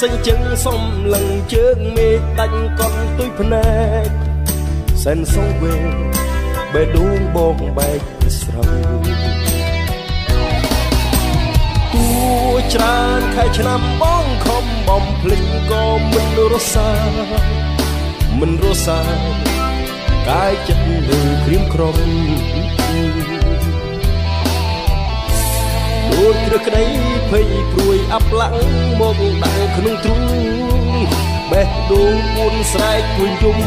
សេងចឹងសំលឹងជើងមេដាច់កន់ទុយភ្នែកសែនសងវេបេះដូងបងបែកស្រោទួច្រើនខែឆ្នាំបងខំបំភ្លេចក៏មិនរសាកាយចិត្តលើក្រៀមក្រំដូចគ្រឹះក្តីភ័យព្រួយអាប់ឡាំងមកដាក់ក្នុងទ្រូងបេះដូងពួនស្រែកព្រួយយំ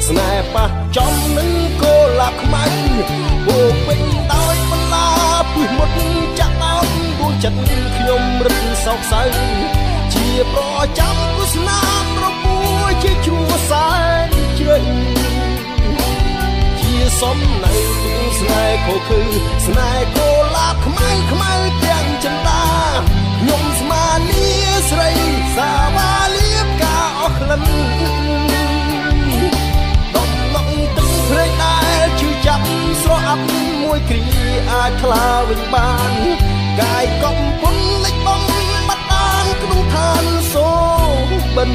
ស្នេហ៍ប៉ះចំនឹងកូលាខ្មៅពោពេញដោយបន្លាពឹសមុតចាក់ដោតដួងចិត្តខ្ញុំរឹតសោកសៅជាប្រចាំទស្សនាប្រពួយជាជួសែនជ្រៅជាសំនៅទូស្នេហ៍ខូខើស្នេហ៍កូលាខ្មៅទាំងចិន្តាខ្ញុំស្មាលាស្រីសាវាលៀបការអស់ក្លិនដំណក់ទឹកភ្លេងដែលជឿចាប់ស្រអាប់មួយគ្រាអាចថ្លាវិញបានកាយកំពុងលិចបំបាត់បានក្នុងឋានសូបិន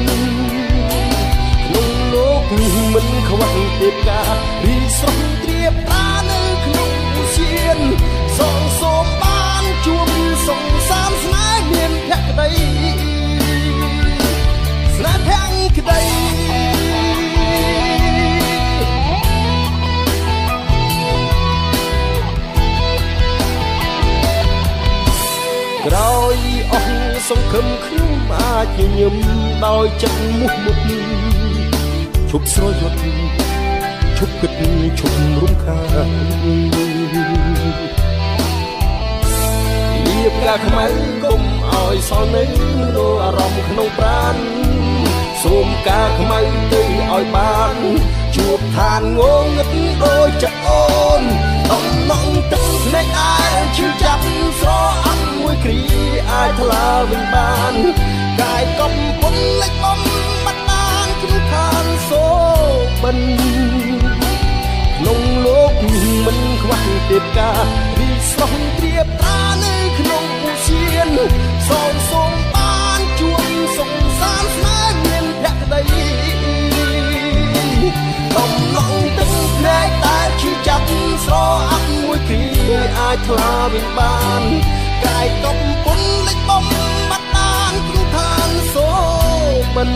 ក្នុងលោកនេះមិនខ្វះទេពការរីស្រស់ត្រៀបតានៅក្នុងឧស្សាហ៍សងសូមបានជួបសងសាមស្នេហ៍មានភក្តីស្នេហ៍ភក្តីក្រោយអស់សង្ឃឹមខ្ញុំអាចញញឹមដោយចិត្តមុះមុតឈប់ស្រយត់ឈប់គិតឈប់រំខានលៀបការខ្មៅគុំឲ្យសល់នៅនូវអារម្មណ៍ក្នុងប្រាណសូមការខ្មៅទៅឲ្យបានជួបឋានងងឹតដូចចអូនតំណងទឹកភ្នែកដែលឈឺចាប់ស្រអាប់មួយគ្រាអាចថ្លាវិញបានកាយកំពុងលិចបំបាត់បានក្នុងឋានសូបិនក្នុងលោកមិនខ្វះទេពការរីស្រស់ត្រៀបតានៅក្នុងឧស្សាហ៍សងសូមបានជួបសងសានស្នេហ៍មានភក្តីតំណងទឹកភ្នែកដែលឈឺចាប់ស្រអាប់មួយគ្រាអាចថ្លាវិញបានកាយកំពុងលិចបំបាត់បានក្នុងឋានសូបិន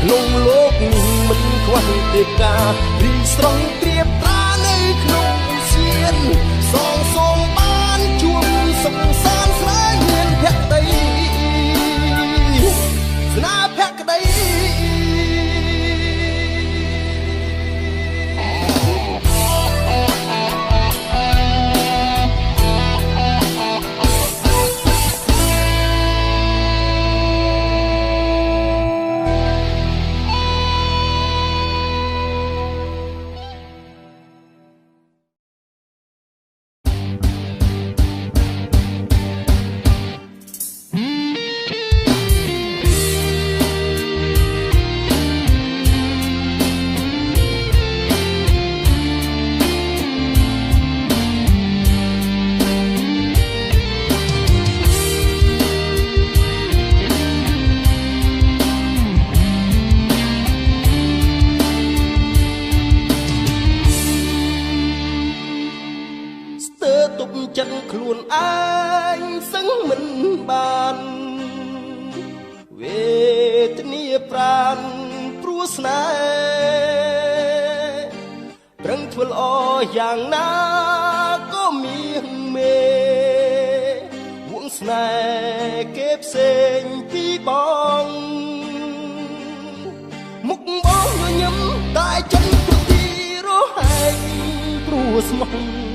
ក្នុងលោកនេះមិនខ្វះទេពការរីស្រស់ត្រៀបតានៅក្នុងឧស្សាហ៍សងសូមបានជួបសងសានស្នេហ៍មានភក្តីស្នេហ៍ភក្តីចិត្តខ្លួនឯងសឹងមិនបានវេទនាប្រានព្រោះស្នេហ៍ប្រឹងធ្វើល្អយ៉ាងណាក៏មានមេវងស្នេហ៍គេផ្សេងពីបងមុខបងញញឹមតែចិត្តពុះទីរហែកព្រោះស្មោះ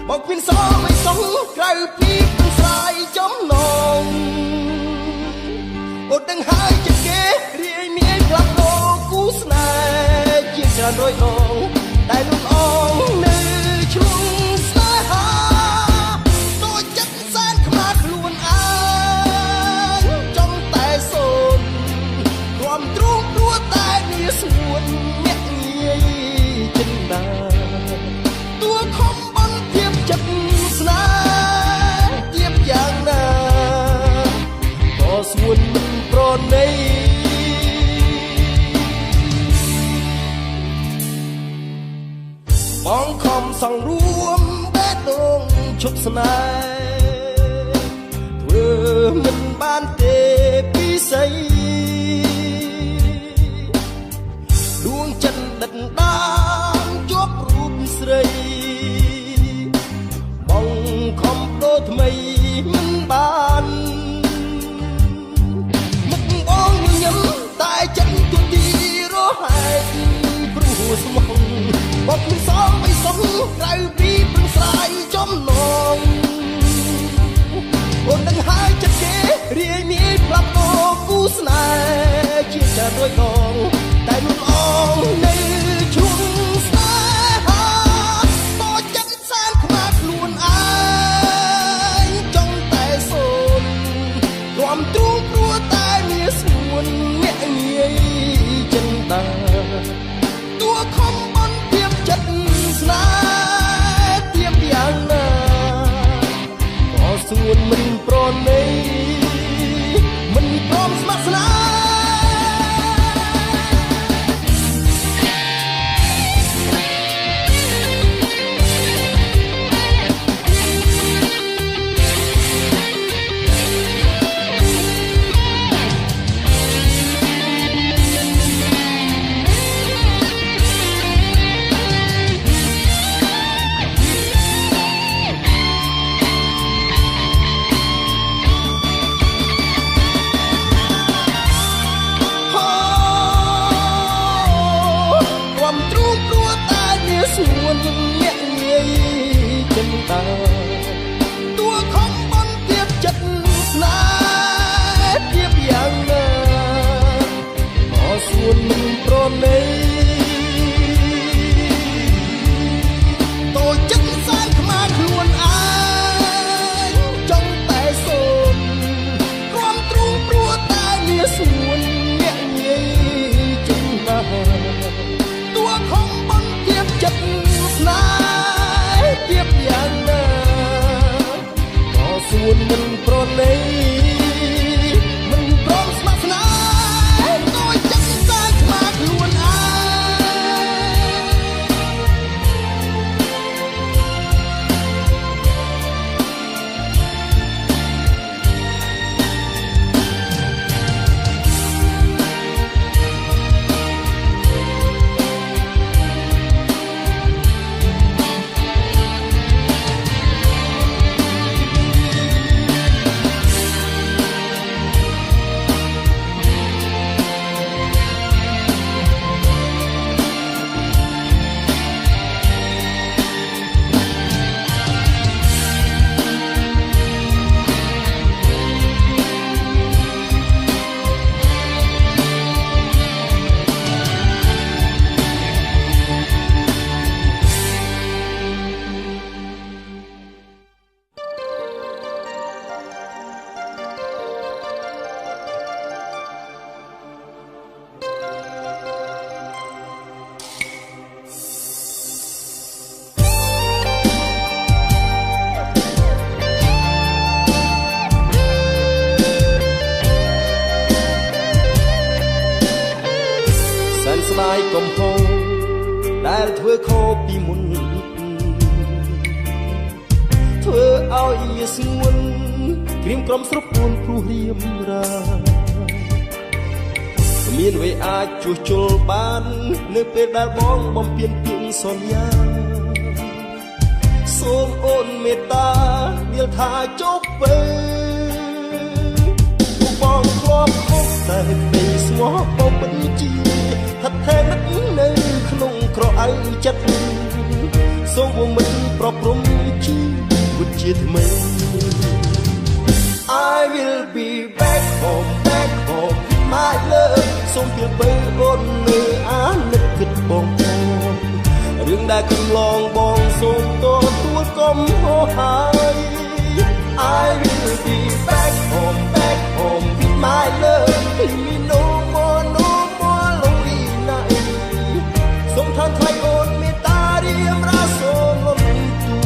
មកពីសងមិនសងក្រៅពីព្រស្រាយចំណងអត់ដឹងហើយចិត្តគេរាយមាយផ្លាស់ប្ដូរគូស្នេហ៍ជាច្រើនរយដងតែលំអងនៅឆ្លងស្នេហាដូចចិត្តសែនខ្មាស់ខ្លួនឯងចង់តែសូនរួមទ្រូងព្រោះតែវាស្ងួនញាក់ងាយចិន្តាតួខំចិត្តស្នេហ៍ទៀបយ៉ាងណាក៏ស្ងួនមិន ងរួមបេះដូងជប់ស្នេហ៍ធ្វើមិនបានទេពីស្អីដួងចិត្តដិតដានជាប់រូបស្រីបងខំដូរថ្មីមិនបានមុខបងញញឹមតែចិត្តទូទីរហែកព្រោះស្មោះបងមិនសងមិនសុខក្រៅពីព្រឹងស្រាយចំណងអូននឹងហើយចិត្តគេរាយមាយប្រាប់ទៅគូស្នេហ៍ជាតែរួយដងតែលំអងនៅជួងស្នេហាតូចចិត្តសែនខ្មាស់ខ្លួនឯងចង់តែសូនរំទ្រូងព្រោះតែមានស្ងួនអ្នកងាយចិនតាតួខំបន់ទៀបចិត្តស្នេហ៍ទៀបយ៉ាងណាក៏ស្ងួនមិនប្រណីមិនព្រមស្ម័គ្រស្នេហ៍តួខំបន់ទៀបចិត្តស្នេហ៍ទៀបយ៉ាងណាក៏ស្ងួនមិនប្រណីតូចចិត្តសែនខ្មាស់ខ្លួនឯងចង់តែសូនរំទ្រូងព្រោះតែមានស្ងួនអ្នកងាយចិនណាតួខំបន់ទៀបចិត្តស្នេហ៍ទៀបយ៉ាងណាក៏ស្ងួនមិនប្រណីមិនព្រមស្ម័គ្រស្នេហ៍តូចចិត្តសែនខ្មាស់ខ្លួនឯងស្ដាយកំហុសដែលធ្វើខុសពីមុនធ្វើឲ្យវាស្ងួនក្រៀមក្រំស្រពួនព្រោះរៀមរាគ្មានអ្វីអាចជួសជុលបាននៅពេលដែលបងបំពេញពាក្យសន្យាសូមអូនមេត្តាវាលថាចុះពេលបងធ្លាប់ខុសតែក្តីស្មោះបងមិនជាថិតថេរនឹកនៅក្នុងក្រអៅចិត្តសូមមិនប្រព្រំជីវិតជាថ្មី I will be back home my love សូមពីបើអូននៅអាណិតគិតបងរឿងដែលកន្លងបងសូមទទួលកុំហោហាយ I will be back home with my love leave me no more lonely night សូមថាថ្លៃអូនមេត្តារៀមរាសូមលំទួ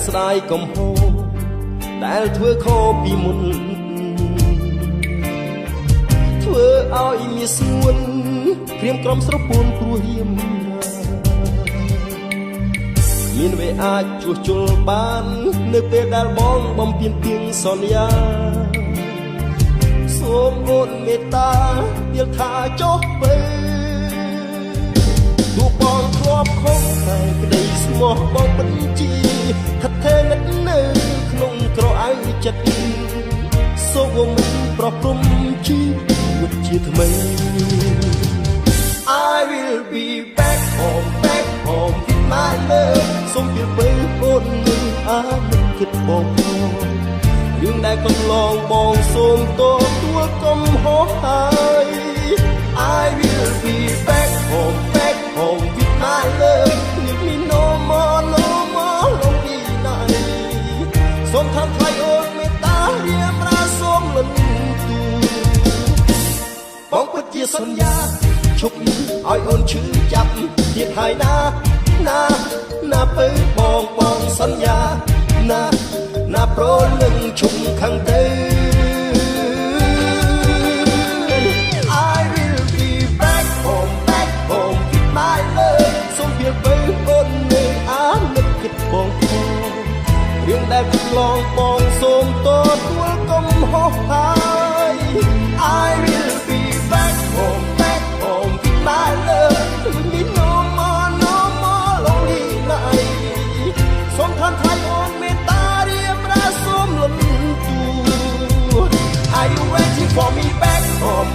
ស្ដាយកំហូរដែលធ្វើខុសពីមុនធ្វើឲ្យមានស្ងួនព្រៀមក្រុមស្រពួនព្រោះហៀមមានវេអាចជួសជុលបាននៅពេលដែលបងបំពេញទៀងសន្យាសូមអូនមេត្តាទៀលថាចុះទៅទោះបងធ្លាប់ខុសតែក្តីស្មោះបងបញ្ជាថិតថេរនិតនៅក្នុងក្រអៅចិត្តសូមមិនប្រព្រំជីវិតជាថ្មី I will be back home with my love សូមពីពេលអូននឹងអាមិនគិតបងរឿងដែលកន្លងបងសូមទទួលកំហុសហើយ I will be back home with my love leave me no more lonely night សូមថំថ្លៃអូនមេត្តារៀបរាសូមលន់ទូបងពិតជាសន្យាជប់ឲ្យអូនឈឺចាប់ទៀតហើយណាពើបងសន្យាណាប្រលឹងជុំខាងទៅ I will be back home with my love សូមពីពេលអូននៅអានឹកគិតបងរឿងដែលកន្លងបងសូមទទួលកំហុសហើយ I will be back home with my love leave me no more lonely night សូមថនថ្លៃអូនមេត្តារៀបរាសូមលន់ទូ Are you waiting for me back home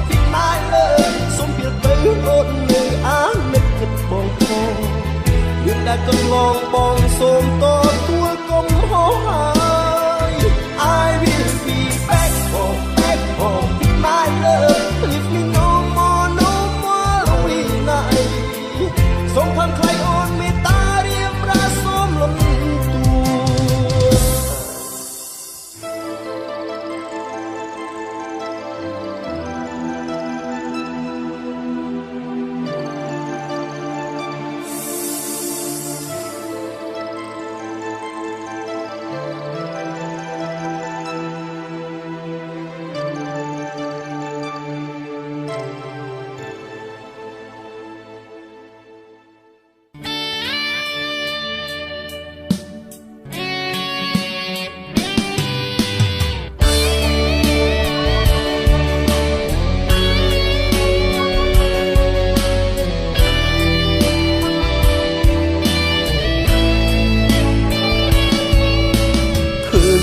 with my love សូមពីពេលអូននៅអានឹកគិតបងរឿងដែលកន្លងបងសូមទទួលកំហុសហើយ I will be back home with my love leave me no more lonely night សូមថនថ្លៃអូនមេត្តារៀបរាសូមលន់ទូ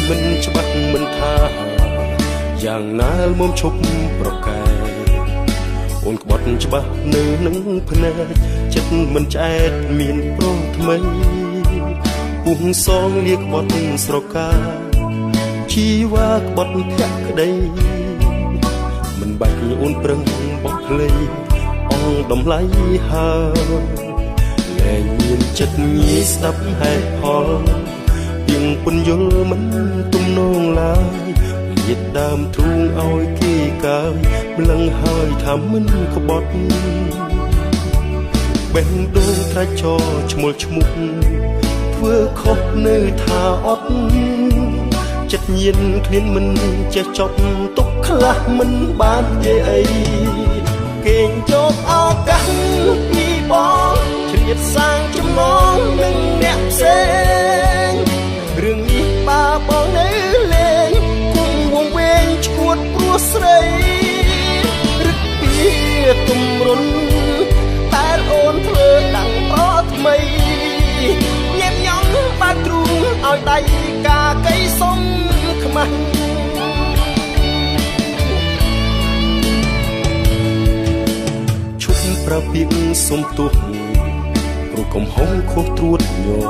មិនច្បាស់មិនថាយ៉ាងណាមុំឈប់ប្រកែអូនក្បត់ច្បាស់នៅនឹងភ្នែកចិត្តមិនឆ្អែតមានប្រងថ្មីពុះសងលាក្បត់ស្រកាជីវ៉ាក្បត់ភក្តីមិនបាច់អូនប្រឹងបោះភ្លេងអងតម្លៃហើយលែងមានចិត្តងាយស្ដាប់ហេតុផលយើងពន្យល់មិនទំនងឡើយលាតដើមទ្រូងឲ្យគេកើយម្លឹងហើយថាមិនក្បត់បេះដូងត្រាច់ចោឈ្មោះធ្វើខុសនៅថាអត់ចិត្តញៀនឃ្លានមិនចេះចប់ទុកខ្លះមិនបានទេអីគេងយកឱកាសពីបងជ្រៀតសាងចំណងនឹងអ្នកផ្សេងរឿងនេះបាបងនៅលេងគង់វងវែងឈួតព្រោះស្រីរឹកពីទំរុនតែអូនធ្វើដាំងប្រថ្មីញ៉ែមញ៉ំបាត់ទ្រូងឲ្យដៃកាកៃសុំខ្មាស់ឈប់ប្រពីកសុំទោះព្រោះកំហុសខុសត្រួតញយ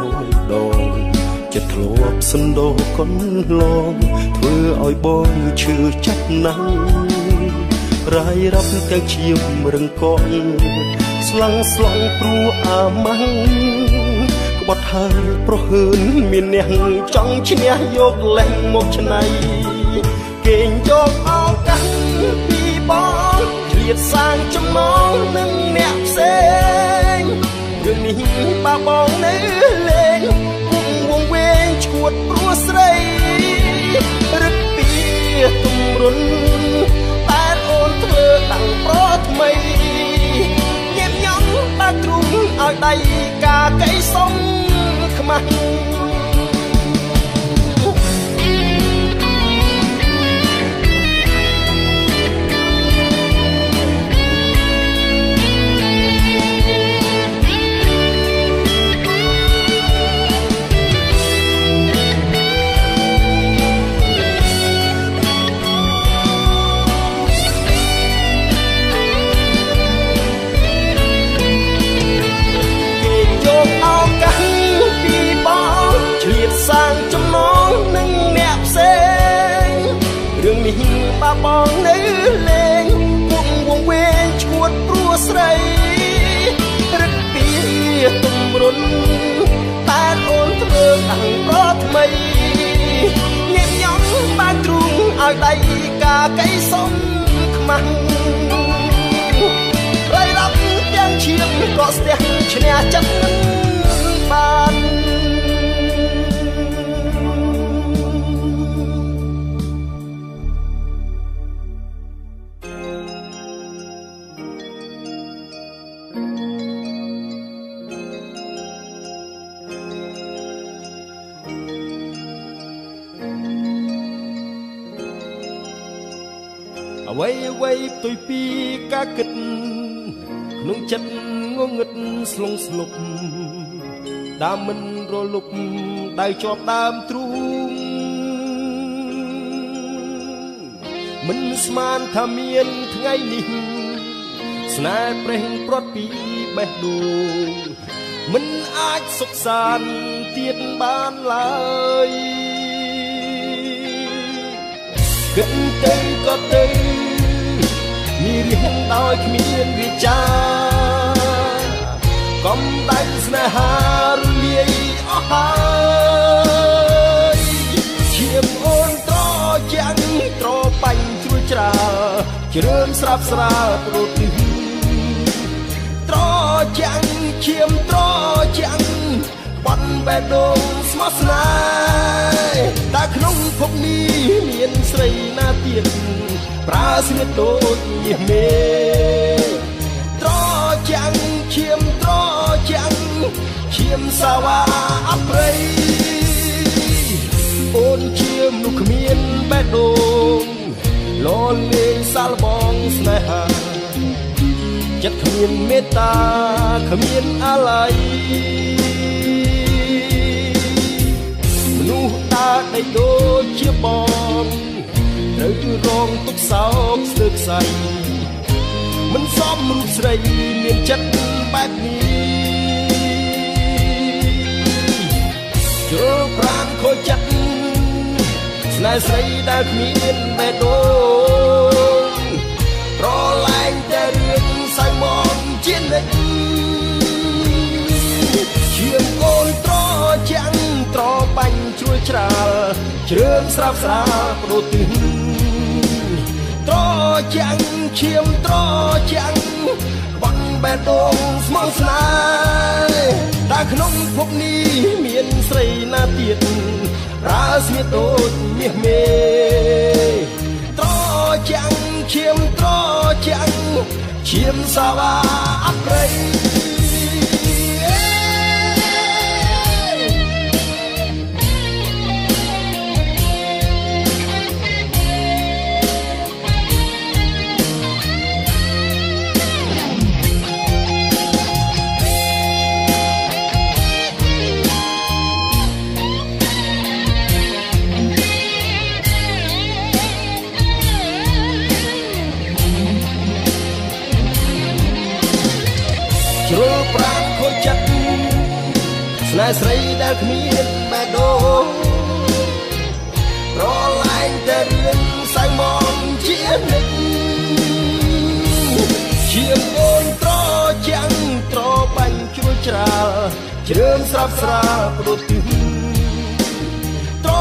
ដងចិត្តធ្លាប់សណ្ដោកន្លងធ្វើឲ្យបងឈឺចាប់ណាស់រាយរាប់ទាំងឈាមរឹងកកស្លងព្រោះអាម៉ាំងក្បត់ហើយប្រហើនមានអ្នកចង់ឈ្នះយកលែងមកឆ្នៃគេងយកឱកាសពីបងជ្រៀតសាងចំណងនឹងអ្នកផ្សេងរឿងនេះបាបងនៅលេងគង់វង ស្រីរឹកពីទំរុនតែអូនធ្វើតាំងប្រថ្មីញៀមញ៉ំបានទ្រូងឲ្យដៃកាកៃសុំខ្មាំងរៃរាប់ទាំងឈៀងក៏ស្ទះឈ្នះចិត្តនឹងបានអ្វីផ្ទុយពីការគិតក្នុងចិត្តងងឹតស្លងស្លុកដើមមិនរលុបដៅជាប់ដើមទ្រូងមិនស្មានថាមានថ្ងៃនេះស្នេហ៍ប្រេះព្រាត់ពីបេះដូងមិនអាចសុខសាន្តទៀតបានឡើយគិតទៅក៏ទៅមានរៀងដោយគ្មានវិចារកំដៅស្នេហារលាយអស់ហើយឈាមអូនត្រជាក់ត្របាញ់ជ្រួយច្រាជ្រឿនស្រាប់ស្រាព្រោះទីត្រជាក់ឈាមត្រជាក់បាត់បេះដូងស្មោះស្នេហ៍តែក្នុងភពនេះមានស្រីណាទៀតប្រើស្នៀតដូចមាសមេត្រជាក់ឈាមត្រជាក់ឈាមសាវ៉ាអប្រិយអូនជាមនុស្សគ្មានបេះដូងលលេងសាល់បងស្នេហាចិត្តគ្មានមេត្តាគ្មានអាល័យមនុស្សតាដេកដូចជាបងត្រូវរងទុកសោកស្ទើរខ្សែមិនសមរូបស្រីមានចិត្តបែបនេះចូលប្រាំខូចចិត្តស្នេហ៍ស្រីដែលគ្មានបេះដូងប្រឡែងតែរឿងសៅមនជានិច្ចឈាមអូនត្រជាក់ត្របាញ់ជ្រួយច្រាលជ្រឿនស្រាប់ស្រាព្រោះទិញត្រជាក់ឈាមត្រជាក់បាត់បេះដូងស្មោះស្នេហ៍តែក្នុងភពនេះមានស្រីណាទៀតប្រើស្នៀតដូចមាសមេត្រជាក់ឈាមត្រជាក់ឈាមសាវ៉ាអប្រិយជ្រុលប្រាំខូចចិត្តស្នេហ៍ស្រីដែលគ្មានបេះដូងប្រឡែងតែរឿងសៅមនជានិច្ចឈាមអូនត្រជាក់ត្របាញ់ជ្រួយច្រាលជ្រឿនស្រាប់ស្រាព្រោះទិញត្រ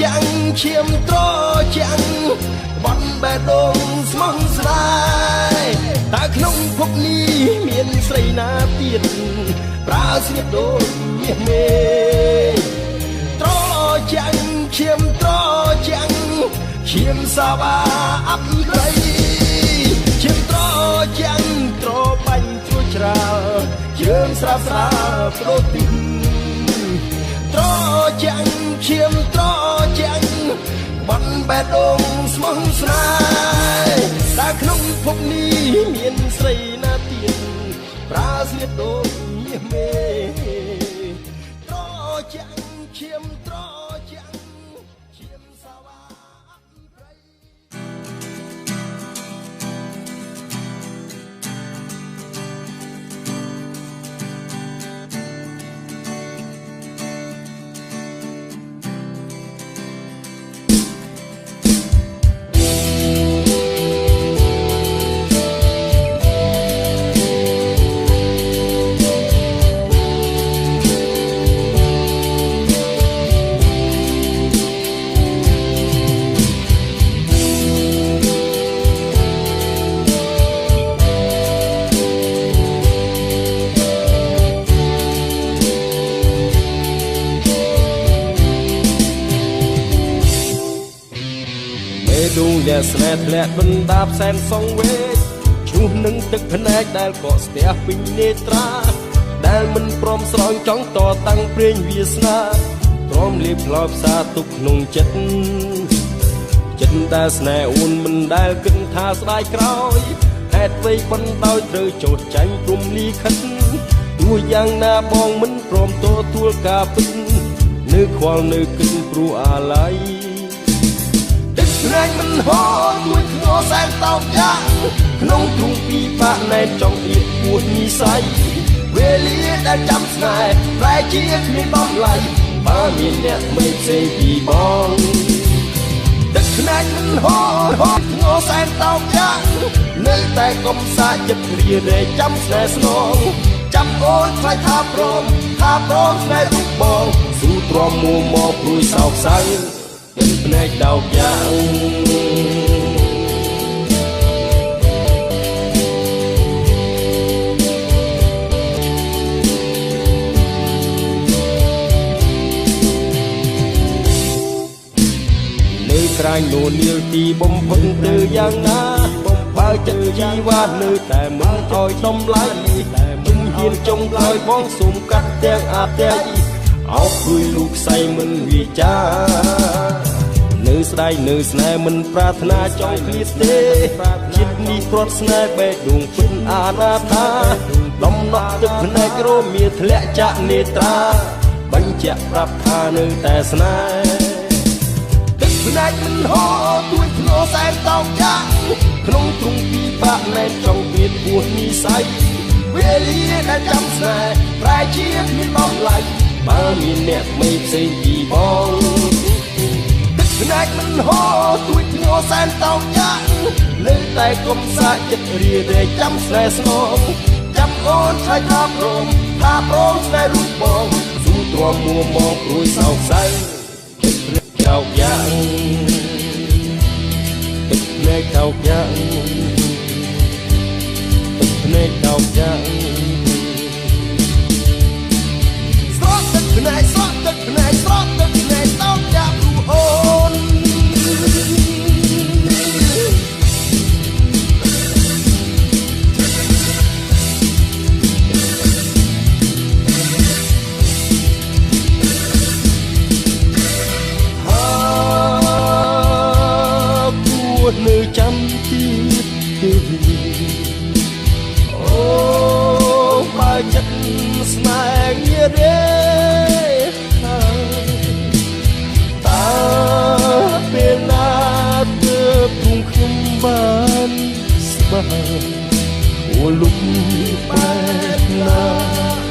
ជាក់ឈាមត្រជាក់បាត់បេះដូងស្មោះស្នេហ៍តែក្នុងភពនេះមានស្រីណាទៀតប្រើស្នៀតដូចមាសមេត្រជាក់ឈាមត្រជាក់ឈាមសាវ៉ាអប្រិយឈាមត្រជាក់ត្របាញ់ជ្រួយច្រាលជ្រឿនស្រាប់ស្រាព្រោះទិញត្រជាក់ឈាមត្រជាក់បាត់បេះដូងស្មោះស្នេហ៍តែក្នុងភពនេះមានស្រីណាទៀតប្រើស្នៀតដូចមាសមេត្រជាក់ឈាមត្រជាក់ឈាមសាវ៉ាអប្រិយ អ្នកស្នេហ៍ធ្លាក់បណ្ដាផ្សែនសងវេកឈ្នោះនឹងទឹកភ្នែកដែលកកស្ទះពេញនេត្រាដែលមិនព្រមស្រោចចង់តតាំងព្រេងវាសនាព្រមលៀបផ្លោផ្សាទុកក្នុងចិត្តដែលស្នេហ៍អូនមិនដែលគិតថាស្ដាយក្រោយហេតុអ្វីបណ្ដោយត្រូវចោទចាញ់ព្រំលីខិតទោះយ៉ាងណាបងមិនព្រមទទួលការពិតនៅខ្វល់នៅគិតព្រោះអាឡ័យទឹកភ្នែកមិនហូរមួយធ្ងរសែនតោកយ៉ាងក្នុងទ្រូងពីបាក់ណែនចង់ទៀតពួតនិស័យវេលាដែលចាំស្នេហ៍ប្រែជាគ្មានបំឡៃបើមានអ្នកមិនផ្សេងពីបងទឹកភ្នែកមិនហូរធ្ងរសែនតោកយ៉ាងនៅតែកុំសាចិត្តរារែកចាំស្នេហ៍ស្នងចាំអូនខ្លាចថាព្រមស្នេហ៍រូបបងស៊ូទ្រាំមួមកព្រួយសោកសៅទឹកភ្នែកតោកយ៉ាងក្រែងនូនីលទីបំផឹងទៅយ៉ាងណាបើចិត្តជីវ៉ានៅតែមិនអោយដំឡៃជំហ៊ានចុងក្រោយបងសូមកាត់ទាំងអាតែយអោព្រួយលោកស្អីមិនវាចានៅស្ដាយនៅស្នេហ៍មិនប្រាថ្នាចង់ឃ្លាតទេចិត្តនេះព្រាត់ស្នេហ៍បេះដូងពិតអាណាថាដំណក់ទឹកភ្នែករមាធ្លាក់ចាក់នេត្រាបញ្ជាក់ប្រាប់ថានៅតែស្នេហ៍ភ្នែកមិនហូរទួយធ្ងរសែនតោកយ៉ាងក្នុងទ្រូងពីបាក់ណែនចង់ទៀតពោះនិស័យវេលាដែលចាំស្នេហ៍ប្រែជាគ្មានបំឡៃបើមានអ្នកមិនផ្សេងពីបងទឹកភ្នែកមិនហូរទួយធ្ងរសែនតោកយ៉ាងនៅតែកុំសាចិត្តរារែកចាំស្នេហ៍ស្នងចាំអូនខ្លាចថាព្រមស្នេហ៍រូបបងស៊ូទ្រាំមួមកព្រួយសោកសៅតោកយ៉ាងទឹកភ្នែកតោកយ៉ាងទឹកភ្នែកតោកយ៉ាងស្រក់ទឹកភ្នែកស្រក់ទឹកភ្នែកស្រក់ទឹកភ្នែកតោកយ៉ាងព្រោះអូននៅចាំទៀតអូបើចិត្តស្នេហ៍ងាររេតើពេលណាទើបពុំខ្ញុំបានស្បើអូលុបបែបណា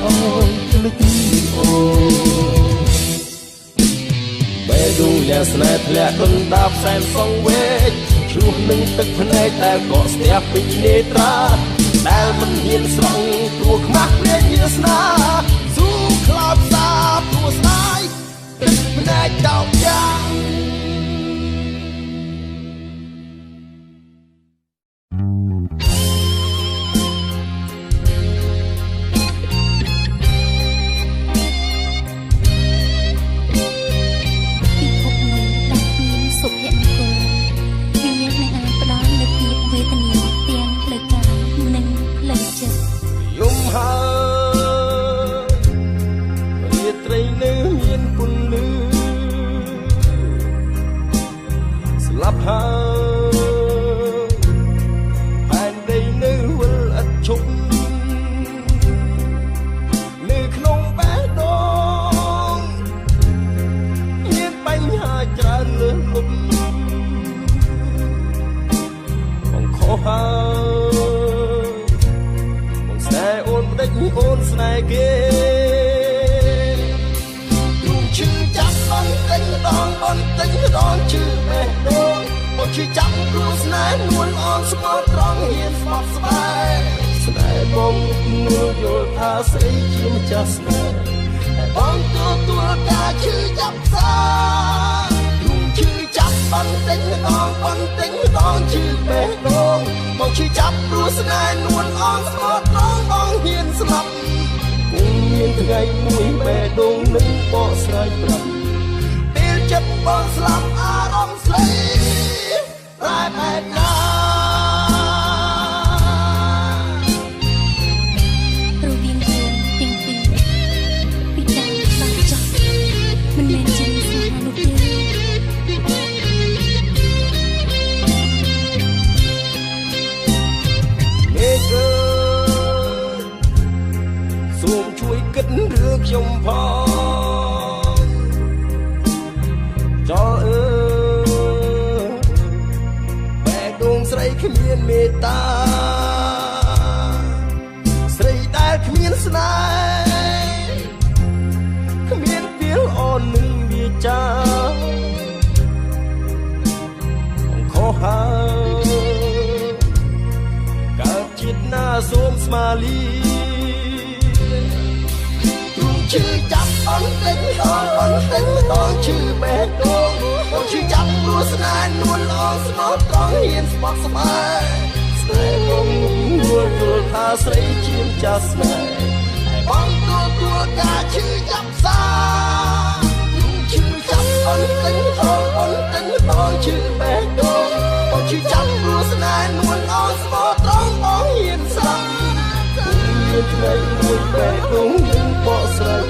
អូនភ្លេចអូបេះដូងអ្នកស្នេហ៍ធ្លាក់បណ្ដាផ្សែនសងវេកឆ្លោះនឹងទឹកភ្នែកតែក៏ស្ទះពេញនេត្រាដែលមិនហ៊ានស្រង់ព្រោះខ្មាស់ព្រាយវាសនាស៊ូខ្លោចសាព្រោះស្ដាយទឹកភ្នែកតោកយ៉ាងអូនស្នេហ៍គេទ្រូងឈឺចាប់បន្តិចម្ដងឈឺបេះដូងបងឈឺចាប់ព្រោះស្នេហ៍នួនអនស្គាល់ត្រង់ហ៊ានស្បត់ស្បែកស្នេហ៍បងនួនយល់ថាស្អីជាម្ចាស់ស្នេហ៍តែបងទទួលការឈឺចាប់សាទ្រូងឈឺចាប់បន្តិចម្ដងឈឺបេះដូងបងឈឺចាប់ព្រោះស្នេហ៍នួនអនស្គាល់ត្រង់បងហ៊ានស្លាប់មានថ្ងៃមួយបេះដូងនឹងបកស្រាយប្រាប់ពេលចិត្តបងស្លាប់អារម្មណ៍ស្លេ ប្រែបែបណារវាងយើងទាំងពីរពីដើមដល់ចប់មិនមែនជាស្នេហានោះទេមេឃើសូមជួយគិតរឿងខ្ញុំផងចោលបែកដួងស្រីគ្មានមេត្តាស្រីដែលគ្មានស្នេហ៍គ្មានពីលអូននឹងវាចាខុសហើយកើតជាតិណាសូមស្មាលីឈឺចាប់អន់ទិញអន់ទិញតងឈឺបេះដូងអូនឈឺចាប់ព្រោះស្នេហ៍នួនល្អស្មោះត្រង់ហ៊ានស្បត់ស្បាយស្នេហ៍បងនួនយល់ថាស្រីជាម្ចាស់ស្នេហ៍ហើយបងទទួលការឈឺចាប់សាឈឺចាប់អន់ទិញអន់ទិញតងឈឺបេះដូងអូនឈឺចាប់ព្រោះស្នេហ៍នួនល្អស្មោះត្រង់បងហ៊ានស្លាប់ថ្ងៃមួយបែកដូងនឹងបកស្រាយ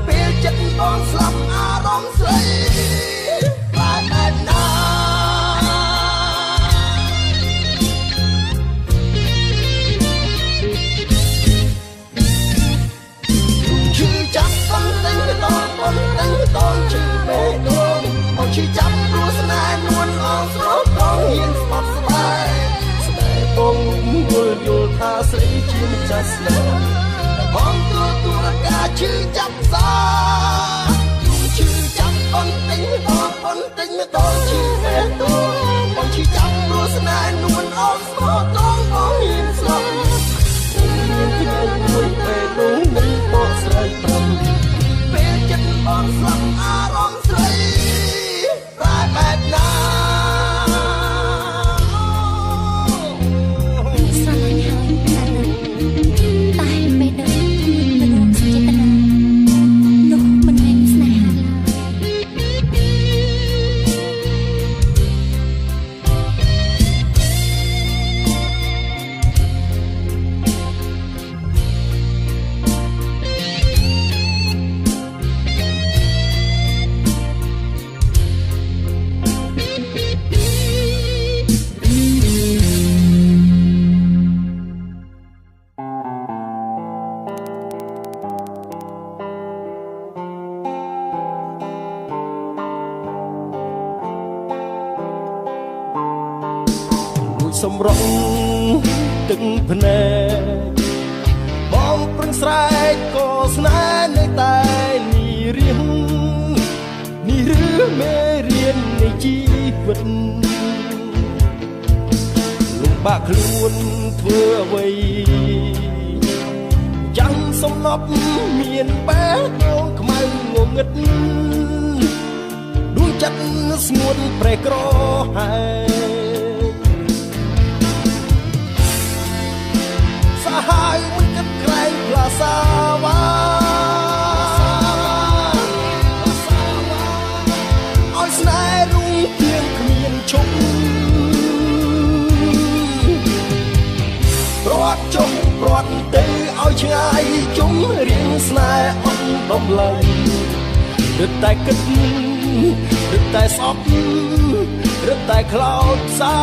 ពេលចិត្តបងស្លាប់អារម្មណ៍ស្រីបែបណាឈឺចាប់បងទិញតងបងទិញតងឈឺបេះដូងបងឈឺចាប់ព្រោះស្នេហ៍នួនអងស្រោតបងហ៊ានស្បត់ស្បាយបងយល់ថាស្រីជាម្ចាស់ស្នេហ៍បងទទួលការឈឺចាប់សាឈឺចាប់អន់ទិញអន់ទិញតងឈឺបេះដូងបងឈឺចាប់ព្រោះស្នេហ៍នួនអងស្មោះត្រង់បងហ៊ានស្លាប់មានថ្ងៃមួយបេះដូងមិនបកស្រាយប្រាំពេលចិត្តបងស្លាប់អារម្មណ៍ស្រីបែបណាសម្រងទឹកភ្នែកបងប្រឹងស្រែកក៏ស្នេហ៍នៅតែនេះរៀងនេះឬមេរៀននៃជីវិតលំបាកខ្លួនធ្វើអ្វីចាំសំណប់មានបែកដូងខ្មៅងងឹតដួងចិត្តស្ងួនប្រេះក្រហើយហើយមិនគិតក្រែងផ្លាសាវ៉ាឲ្យស្នេហ៍រុងទៀងគ្មានឈប់ព្រាត់ចុងព្រាត់ទៅឲ្យឆ្ងាយជុំរៀងស្នេហ៍អត់ដំឡៃរឹតតែគិតរឹតតែស្អប់រឹតតែខ្លោចផ្សា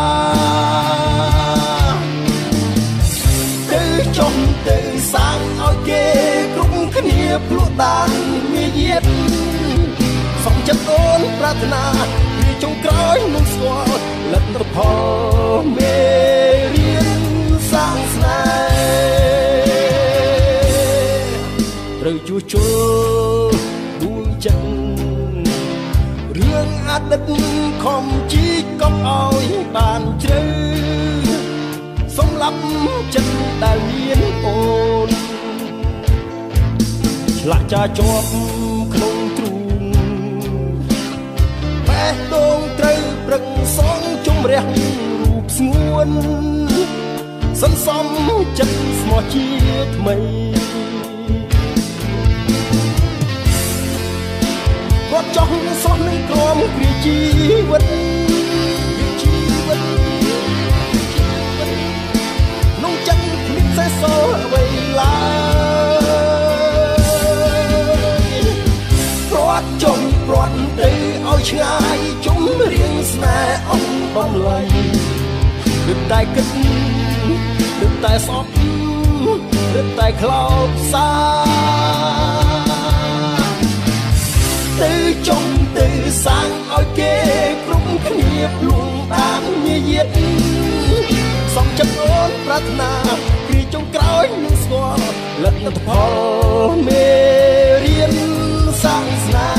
ចុះទៅសាងឲ្យគេគ្រប់គ្នាភ្លក់បានមាយាទសំចិត្តអូនប្រាថ្នាពីចុងក្រោយនឹងស្គាល់លទ្ធផលមេរៀនសាងស្នេហ៍ត្រូវជួសជុលដួងចិត្តរឿងអតីតខំជីកកប់ឲ្យបានជ្រៅសម្លាប់ចិត្តដែលមានអូនឆ្លាក់ចាជាប់ក្នុងទ្រូងបេះដូងត្រូវប្រឹងសងជំរះរូបស្ងួនសន្សំចិត្តស្មោះជាថ្មីគាត់ចង់សោះនឹងក្រមគ្រាជីវិត ំឡៃឬតែគិតឬតែស្អប់ឬតែខ្លោចសាទៅចុងទៅសាំងឲ្យគេគ្រប់គ្នាភ្លួងតាមញាយាទសំចិត្តអូនប្រាថ្នាគឺចុងក្រោយនឹងស្គាល់លទ្ធផលមេរៀនសាសនា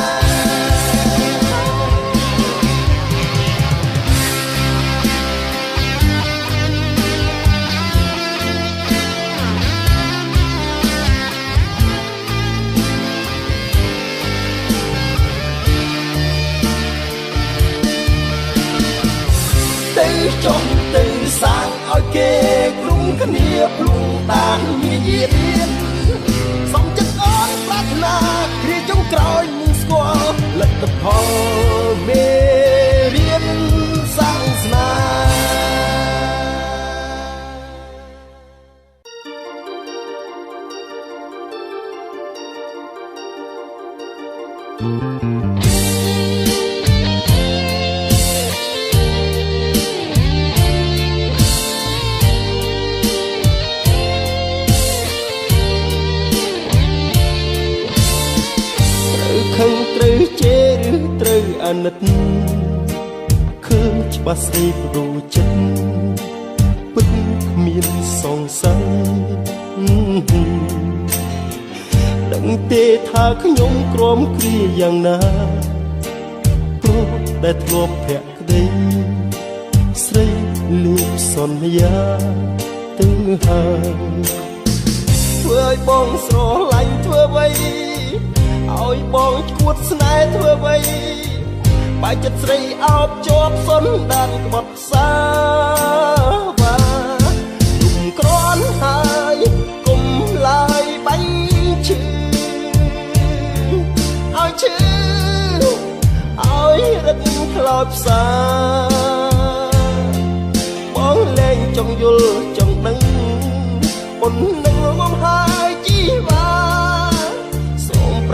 ចុងទៅសាងឲ្យគេក្រុមគ្នាព្រួងតាមញាយាទសំចិត្តអូនប្រាថ្នាគ្រាចុងក្រោយនឹងស្គាល់លទ្ធផលមេរៀនសាសនាខឹងត្រូវជេរឬត្រូវអាណិតឃើញច្បាស់ស្អីប្រូចិត្តពិតគ្មានសង្ស័យដឹងទេថាខ្ញុំក្រំគ្រាយ៉ាងណាព្រោះតែធ្លាប់ភក្តីស្រីលេបសន្យាទៅហើយធ្វើឲ្យបងស្រឡាញ់ធ្វើអ្វីឲ្យបងឈួតស្នេហ៍ធ្វើអ្វីបែកចិត្តស្រីអោបជាប់សុនដានក្បត់សាវ៉ាទុំក្រន់ហើយគុំឡើយបាញ់ឈឺឲ្យឈឺឲ្យរឹកខ្លោចផ្សាបងលែងចង់យល់ចង់ដឹងប៉ុននឹងងំហើយជីវ៉ា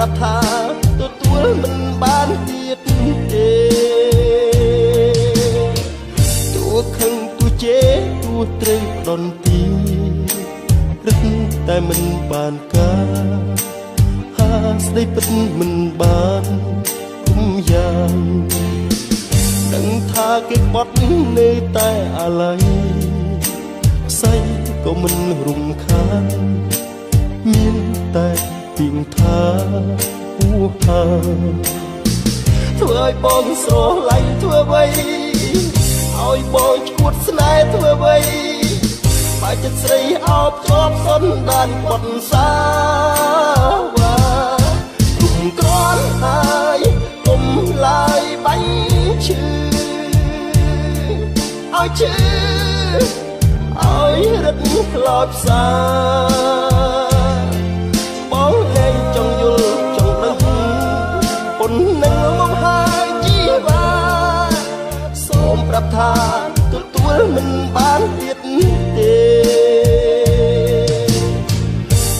ប្រាប់ថាទទួលមិនបានទៀតទេទួខឹងទួជេរទួត្រូវដន្ទីរឹកតែមិនបានការហាស្ដីពិតមិនបានគុំយ៉ាងដឹងថាគេបត់នៅតែអាឡ័យផ្សៃក៏មិនរំខានមានតែពីងថាហួហាធ្វើឲ្យបងស្រឡាញ់ធ្វើអ្វីឲ្យបងឈួតស្នេហ៍ធ្វើអ្វីបែកចិត្តស្រីអោបជាប់សុនដានបត់សាវ៉ាគុំក្រន់ហើយគុំឡើយបាញ់ឈឺឲ្យឈឺឲ្យរឹតខ្លោចផ្សាបងលែងចង់យល់ចង់ដឹងប៉ុននឹងមកហើយជីវ៉ាសូមប្រាប់ថាទទួលមិនបានទៀតទេ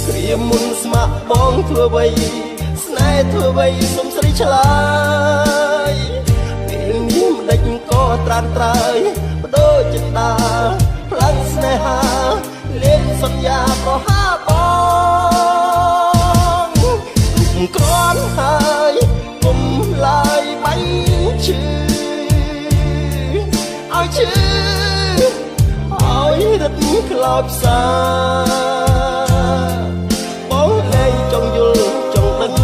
គ្រាមុនស្មាក់បងធ្វើអ្វីស្នេហ៍ធ្វើអ្វីសុំស្រីឆ្លើយពេលនេះមិនដេចក៏ត្រានត្រើយបដូរចិន្តាផ្លាំងស្នេហាលេងសន្យាប្រហាបងក្រន់ហើយគុំឡើយបាញ់ឈឺឲ្យឈឺឲ្យរឹតខ្លោចផ្សាបងលែងចង់យល់ចង់ដឹង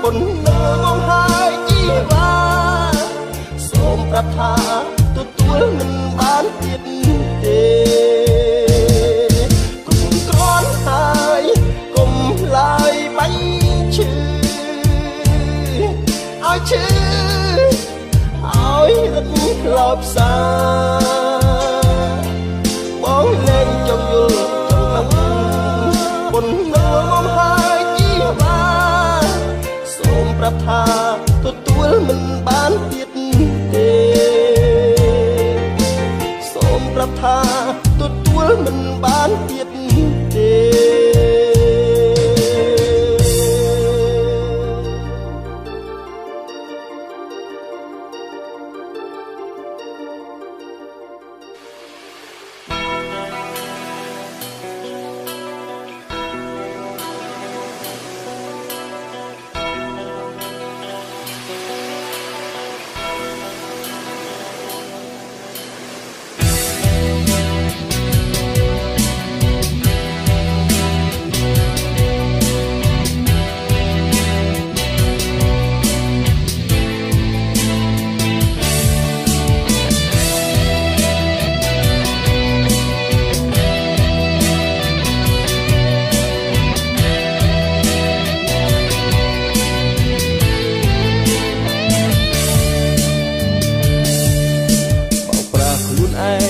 ប៉ុននឹងងំហើយជីវ៉ាសូមប្រាប់ថាទទួលមិនបានទៀតទេគុំក្រន់ហើយគុំឡើយបាញ់ឈឺឲ្យឈឺឲ្យរឹកខ្លោចផ្សាបងលែងចង់យល់ចង់ដឹងប៉ុននឹងងំហើយជីវ៉ាសូមប្រាប់ថាទទួលមិនបានទៀតទេសូមប្រាប់ថាទទួលមិនបានទៀតទេ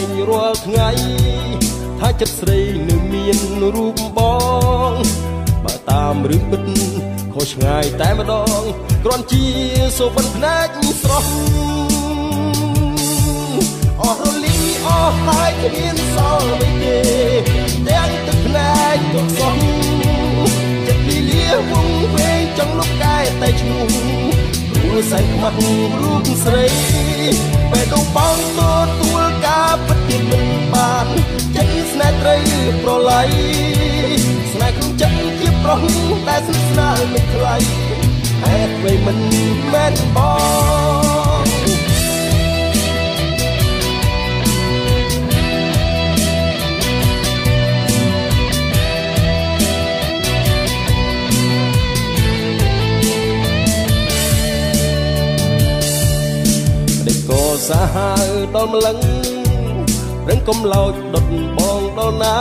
ងរាល់ថ្ងៃថាចិត្តស្រីនៅមានរូបបងបើតាមរឿងពិតខុសឆ្ងាយតែម្ដងគ្រាន់ជាសូបិនភ្នែកស្រស់អស់រលីអស់ហើយគ្មានសល់អ្វីទេទាំងទឹកភ្នែកទុកសោះចិត្តលីលាវងវែងចង់លុបកែតែឈ្មោះព្រោះសែងខ្មាត់រូបស្រីពេលដងបងទទួលការពិតជាមិនបានចិត្តស្នេហ៍ត្រូវប្រឡ័យស្នេហ៍ក្នុងចិត្តជាប្រុសដែលស្និទ្ធស្នាលមិនថ្លៃហេតុអ្វីមិនមែនបងក៏សាហាវដល់ម្លឹងរឹងកុំឡោចដុតបងដល់ណា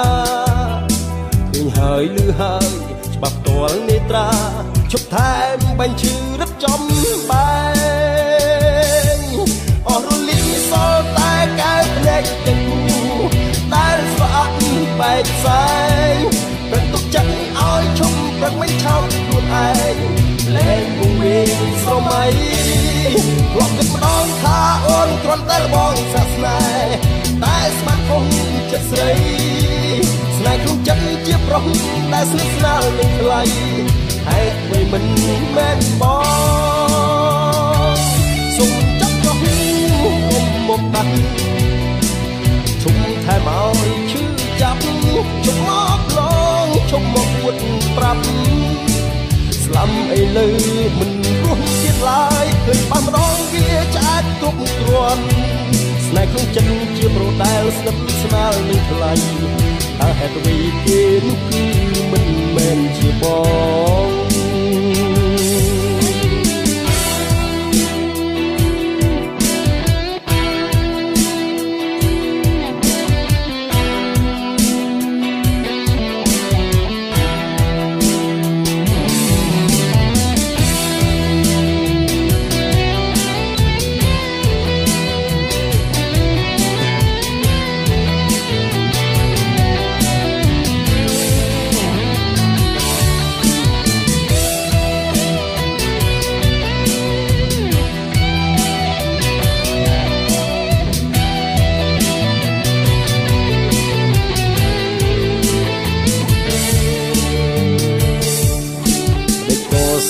ឃើញហើយលឺហើយច្បាប់ផ្ទាល់នេត្រាឈប់ថែមបាញ់ឈឺរឹបចំបែងអស់រលីសល់តែកែវភ្នែកទាំងគូដែលស្វាក់បែកផ្សែងប្រឹងទុកចិត្តឲ្យឈប់ប្រឹងមិនឆោតខ្លួនឯងលែងវងវែងស្រមៃលំគិតម្ដងថាអូនគ្រាន់តែរបងសាសនាតែស្មាត់ផងចិត្តស្រីស្នេហ៍ក្នុងចិត្តជាប្រុសដែលស្និទ្ធស្នាលនឹងថ្លៃហេតុអ្វីមិនមែនបងសុំចាប់ចុះមកដាក់ជុំថែមឲ្យឈឺចាប់ជុំមកឡងជុំមកអួតប្រាប់ស្លាំអីលើមិនរស់ទៀតឡើយឃើញបានម្ដងវាឆ្អាតគ្រប់គ្រាន់ស្នេហ៍ក្នុងចិត្តជាប្រុសដែលស្និទ្ធស្នាលនឹងថ្លៃតើហេតុអ្វីគេនោះគឺមិនមែនជាបង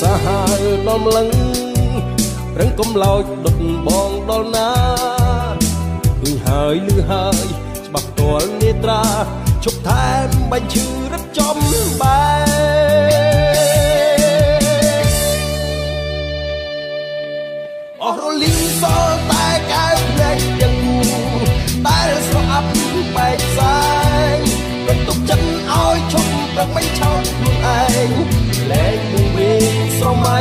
សាហាវដល់ម្លឹងរឹងកុំឡោចដុតបងដល់ណាឃើញហើយលឺហើយច្បាស់ផ្ទាល់នេត្រាឈប់ថែមបាញ់ឈឺរឹតចំបែអស់រលីសល់តែកែវភ្នែកទាំងគូដែលស្រអាប់បែកផ្សែងបន្ទុកចិត្តឲ្យឈប់ប្រឹងមិនឆោតខ្លួនឯងលែងវងវែងស្រមៃ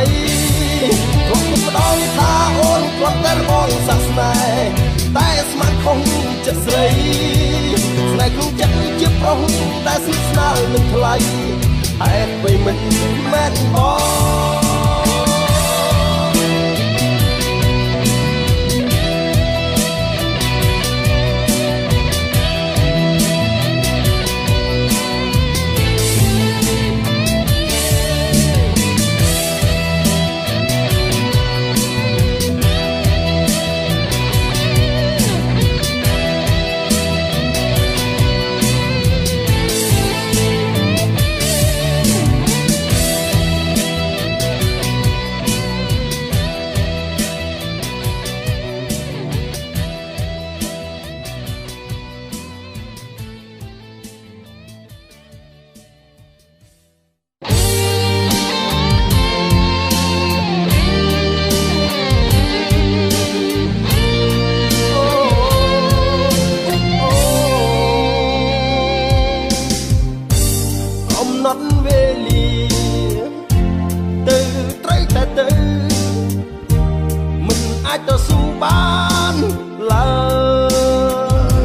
គ្រាន់តែម្ដងថាអូនគ្រាន់តែរបងសាសនាតែស្មានខុសចិត្តស្រីស្នេហ៍ក្នុងចិត្តជាប្រុសដែលស្និទ្ធស្នាលនឹងថ្លៃហេតុអ្វីមិនមែនបងទៅស៊ូបានឡើ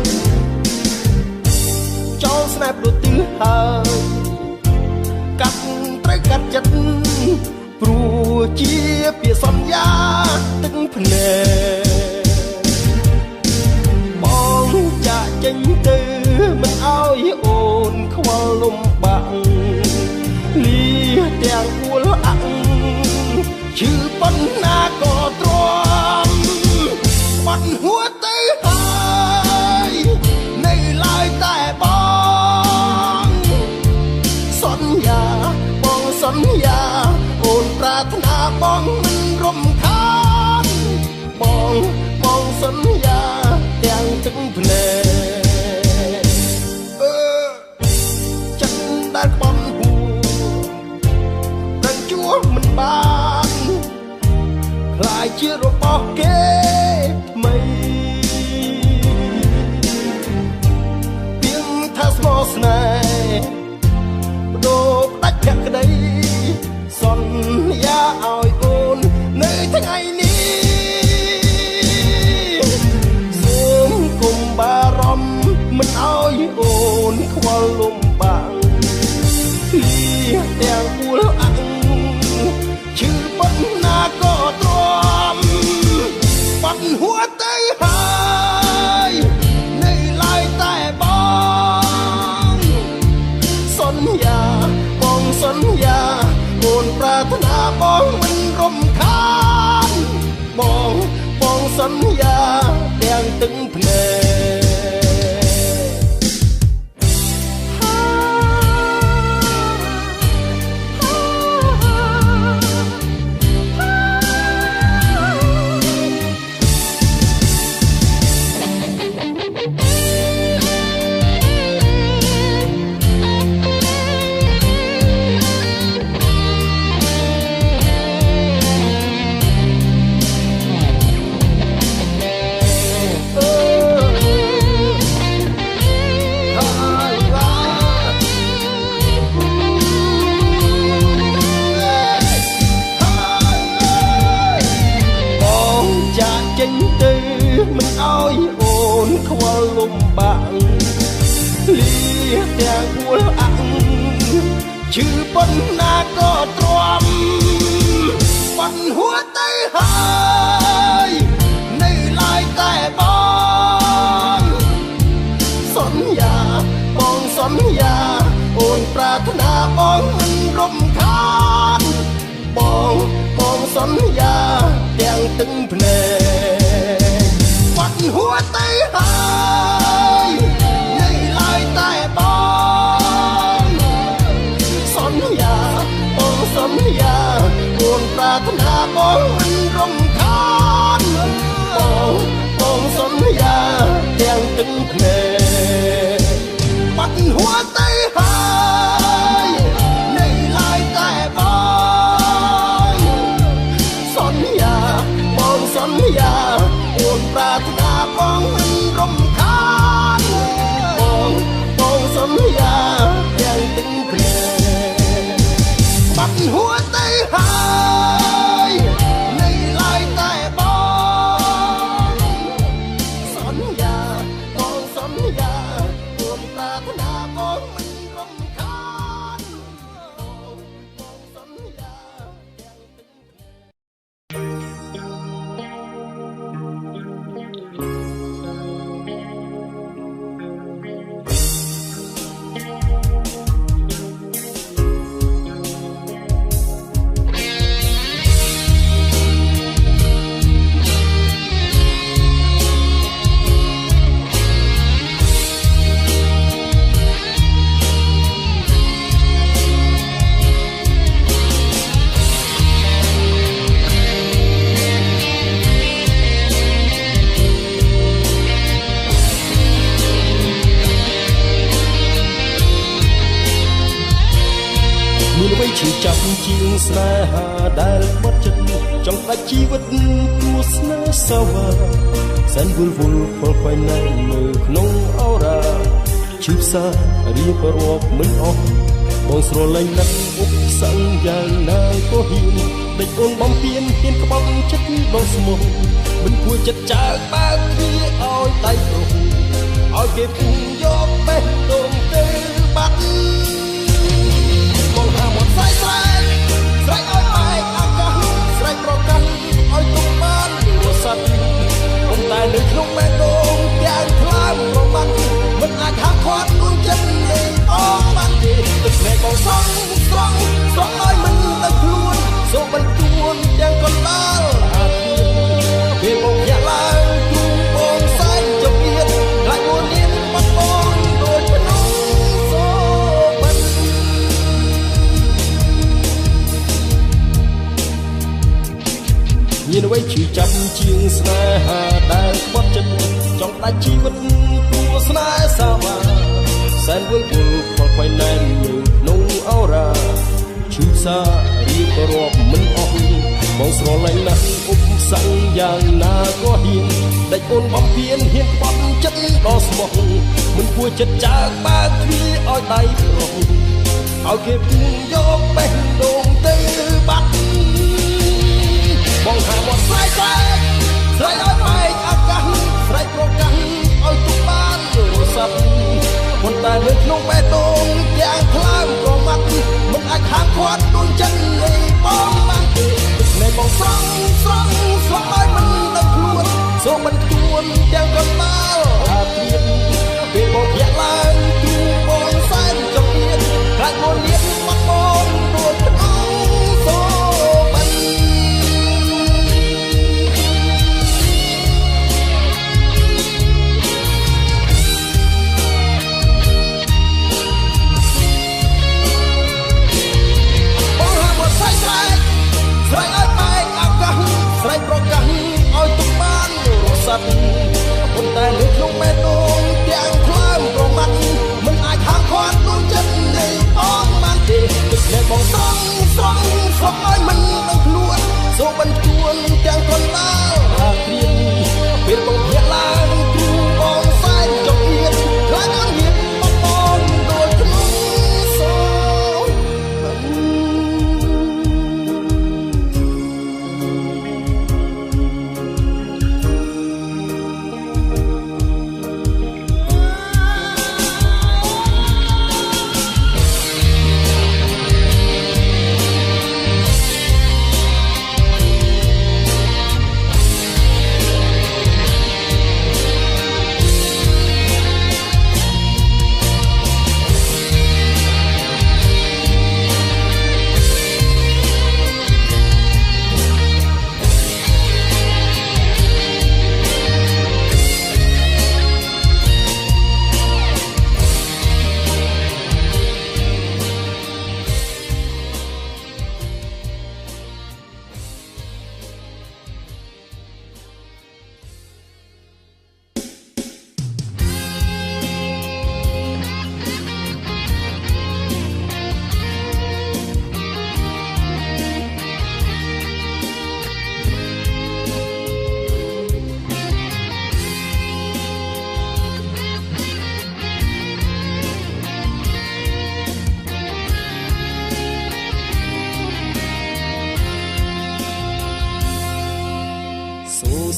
យចូលស្នេហ៍ព្រោះទិលហើយកាត់ត្រូវកាត់ចិត្តព្រោះជាពាក្យសន្យាទឹកភ្នែកបងចាក់ចេញ សន្យាទាំងទឹកភ្នែកចិត្តដែលក្បត់ហួរជួបមិនបានខ្លាយជារបស់គេមិនពីងថាស្មោះស្នេហ៍បដូរផ្ដាច់ភក្តីសន្យាឲ្យអូននៅថ្ងៃនេះសូមគុំបារម្ភមិនឲ្យអូនខ្វល់លំបាកលីទាំងអួលអាក់ឈឺប៉ុណ្ណាក៏ទ្រាំបាត់ហួរទៅហើយនៅឡើយតែបងសន្យាបងសន្យាអូនប្រាថ្នាបងមិនរំខានបងសន្យាទាំងទឹកភ្នែកចេញទៅមិនឲ្យអូនខ្វល់លំបាកលីទាំងអួលអាក់ឈឺប៉ុណ្ណាក៏ទ្រាំបាត់ហួរទៅហើយនៅឡើយតែបងសន្យាបងសន្យាអូនប្រាថ្នាបងមិនរំខានបងសន្យាទាំងទឹកភ្នែកបាត់ហួរទៅហើយនៅឡើយតែបងសន្យាបងសន្យាអូនប្រាថ្នាបងមិនរំខានបងសន្យាទាំងទឹកភ្នែកបាត់ហួរទៅហើយនៅឡើយតែបងសន្យាអូនប្រាថ្នាបងមិនរំខានបងសន្យាទាំងទឹកភ្នែកបាត់ហួរទៅហើយនៅឡើយតែបងសន្យាបងសន្យាអូនប្រាថ្នាបងមិនរំខានបងសន្យាទាំងទឹកភ្នែកឈឺចាប់ជាងស្នេហាដែលបាត់ចិត្តចង់ដាច់ជីវិតគួស្នេហ៍សាវ៉ាសែនវល់វល់ខលខ្វែងនៅក្នុងអរ៉ាឈឺផ្សារៀបរាប់មិនអស់បងស្រលាញ់ណាស់ឧបសង្ឃយ៉ាងណាក៏ហ៊ានដេញអូនបំពេញហ៊ានក្បត់ចិត្តដល់ស្មោះមិនគួរចិត្តចើកបើកគ្នាឲ្យដៃប្រហូឲ្យគេពុំយកបេះដូងទៅបាត់បងហាមកស្រីស្រែកស្រែកឲ្យបែកអាកាសស្រែកប្រកាន់ឲ្យទុកបានរស័ព្ទប៉ុន្តែនៅក្នុងបេះដូងទាំងខ្លាំងប្រមាណមិនអាចហាក់ខាត់ដួងចិត្តលេងអងបានទេទឹកភ្នែកបងស្រង់ឲ្យមិនទៅខ្លួនសូមបន្ទួនទាំងកណ្ដាលអាឃាតពេលបងញាក់ឡើងទូបងសែនចង្អៀតខ្លាចមួយនាងបាត់បង់ដូចភ្នំសូមិនមានអ្វីឈឺ ចាប់ជាងស្នេហាដែលក្បត់ចិត្តចង់ដាច់ជីវិតគួស្នេហ៍សាវាសែនវល់វល់ខ្វល់ខ្វាយណែននៅក្នុងអរ៉ាឈឺសារៀបរាប់មិនអស់បងស្រឡាញ់ណាស់ឧបសគ្គយ៉ាងណាក៏ហ៊ានដាច់អូនបំពេញហ៊ានក្បត់ចិត្តដល់ស្មោះមិនគួរចិត្តចាកបើកទ្វារឲ្យដៃប្រុសឲ្យគេពុំយកបេះដូងទៅបាត់បងថាមកស្រ័យស្រ័យឲ្យបែកអាកាសស្រ័យប្រកាសឲ្យទុកបានទូរស័ព្ទប៉ុន្តែនៅក្នុងបេះដូងទាំងខ្លាំងប្រមាត់មិនអាចហាមឃាត់ដួងចិត្តនៃបងបានទេនៃបងស្រង់ឲ្យមិនដឹងខ្លួនសូមមិនទួនទាំងកណ្ដាលអាត្រៀមពេលបងភ្ញាក់ឡើងទូបងសែនចង់ទៀតខ្លាចមកលៀបបាត់បងដូចក្នុងសូមិនស្រ័យឲ្យបែកអាកាសស្រ័យប្រកាសឲ្យទុកបានរស័ព្ទប៉ុន្តែនៅក្នុងបេះដូងទាំងខ្លាំងប្រមាត់មិនអាចហាមឃាត់ដួងចិត្តនៃបងបានទេទឹកនៃបងស្រង់ឲ្យមិនដឹងខ្លួនសូមបន្ទួនទាំងកណ្ដាលអាគ្រៀនពេលបងភ្ញាក់ឡើងទូបងសែនចង់ទៀតខ្លាចអត់ហ៊ានបងដូចក្នុងសូ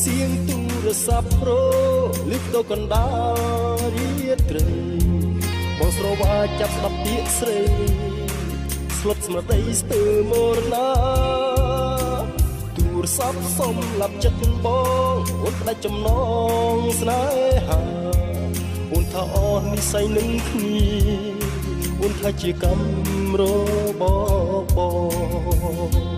សៀងទូរស័ព្ទប្រូលឹកទៅកណ្ដាលរាត្រីបងស្រវាចាប់ស្ដាប់ពាក្យស្រីស្លុតស្មារតីស្ទើរមរណាទូរស័ព្ទសុំឡាប់ចិត្តបងអូនផ្ដាច់ចំណងស្នេហាអូនថាអស់និស្ស័យនឹងគ្នាអូនថាជាកម្មរបស់បង